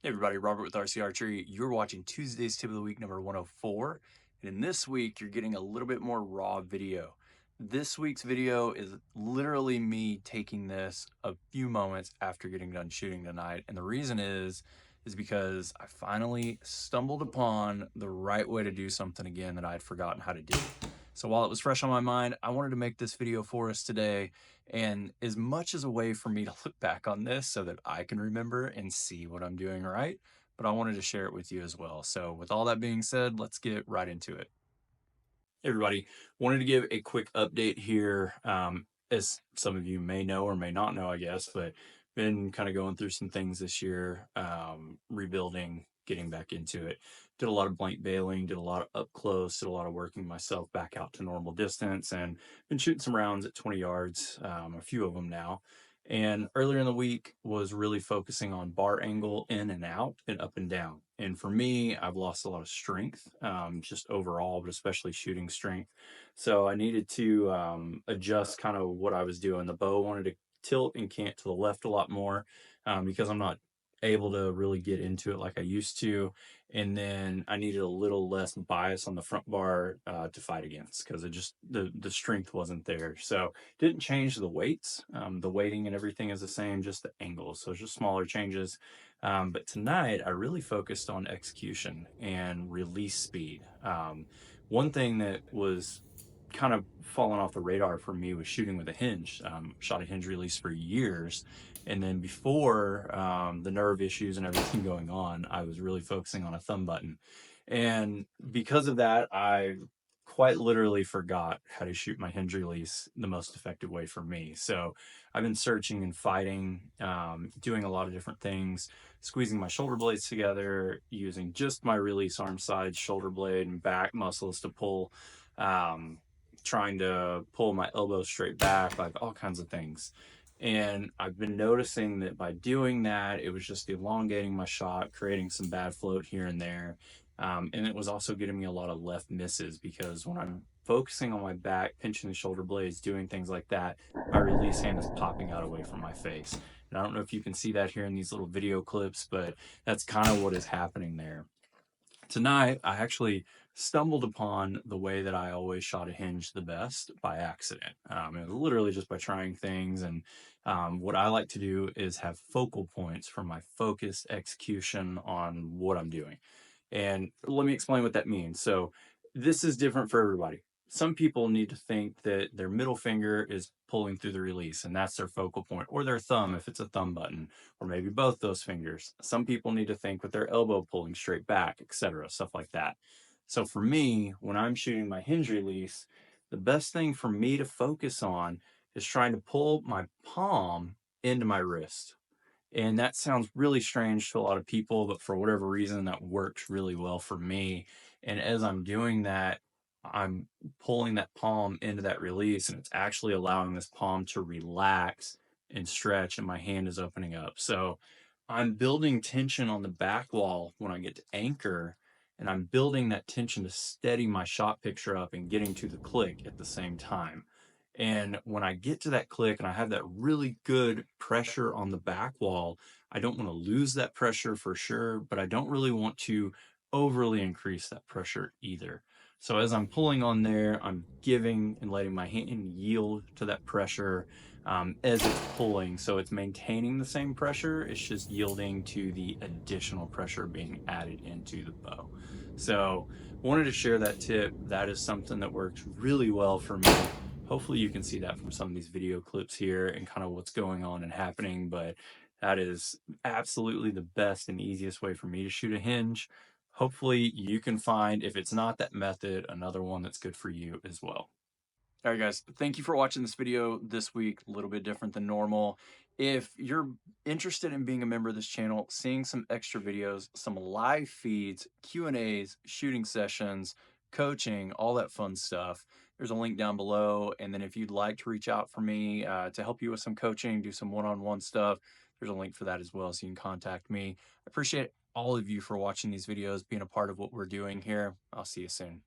Hey everybody, Robert with RC Archery. You're watching Tuesday's Tip of the Week number 104. And in this week, you're getting a little bit more raw video. This week's video is literally me taking this a few moments after getting done shooting tonight. And the reason is because I finally stumbled upon the right way to do something again that I had forgotten how to do. So while it was fresh on my mind, I wanted to make this video for us today. And as much as a way for me to look back on this so that I can remember and see what I'm doing right, but I wanted to share it with you as well. So with all that being said, let's get right into it. Hey everybody, wanted to give a quick update here. As some of you may know or may not know, I guess, but been kind of going through some things this year, rebuilding, getting back into it. Did a lot of blank bailing, did a lot of up close, did a lot of working myself back out to normal distance, and been shooting some rounds at 20 yards, a few of them now. And earlier in the week was really focusing on bar angle in and out and up and down. And for me, I've lost a lot of strength, just overall, but especially shooting strength. So I needed to adjust kind of what I was doing. The bow wanted to tilt and cant to the left a lot more because I'm not able to really get into it like I used to. And then I needed a little less bias on the front bar to fight against because it just the strength wasn't there. So didn't change the weights. The weighting and everything is the same, just the angles. So just smaller changes. But tonight I really focused on execution and release speed. One thing that was kind of fallen off the radar for me was shooting with a hinge. Shot a hinge release for years. And then before the nerve issues and everything going on, I was really focusing on a thumb button. And because of that, I quite literally forgot how to shoot my hinge release the most effective way for me. So I've been searching and fighting, doing a lot of different things, squeezing my shoulder blades together, using just my release arm side, shoulder blade, and back muscles to pull. Trying to pull my elbows straight back, like all kinds of things. And I've been noticing that by doing that, it was just elongating my shot, creating some bad float here and there. And it was also getting me a lot of left misses because when I'm focusing on my back, pinching the shoulder blades, doing things like that, my release hand is popping out away from my face. And I don't know if you can see that here in these little video clips, but that's kind of what is happening there. Tonight, I actually stumbled upon the way that I always shot a hinge the best by accident. It was literally just by trying things. And what I like to do is have focal points for my focused execution on what I'm doing. And let me explain what that means. So this is different for everybody. Some people need to think that their middle finger is pulling through the release and that's their focal point, or their thumb if it's a thumb button, or maybe both those fingers. Some people need to think with their elbow pulling straight back, etc., stuff like that. So for me, when I'm shooting my hinge release, the best thing for me to focus on is trying to pull my palm into my wrist. And that sounds really strange to a lot of people, but for whatever reason, that works really well for me. And as I'm doing that, I'm pulling that palm into that release, and it's actually allowing this palm to relax and stretch, and my hand is opening up. So I'm building tension on the back wall when I get to anchor, and I'm building that tension to steady my shot picture up and getting to the click at the same time. And when I get to that click and I have that really good pressure on the back wall, I don't want to lose that pressure for sure, but I don't really want to overly increase that pressure either. So as I'm pulling on there, I'm giving and letting my hand yield to that pressure as it's pulling. So it's maintaining the same pressure, it's just yielding to the additional pressure being added into the bow. So wanted to share that tip. That is something that works really well for me. Hopefully you can see that from some of these video clips here and kind of what's going on and happening, but that is absolutely the best and easiest way for me to shoot a hinge. Hopefully you can find, if it's not that method, another one that's good for you as well. All right, guys, thank you for watching this video this week, a little bit different than normal. If you're interested in being a member of this channel, seeing some extra videos, some live feeds, Q&As, shooting sessions, coaching, all that fun stuff, there's a link down below. And then if you'd like to reach out for me to help you with some coaching, do some one-on-one stuff, there's a link for that as well, so you can contact me. I appreciate all of you for watching these videos, being a part of what we're doing here. I'll see you soon.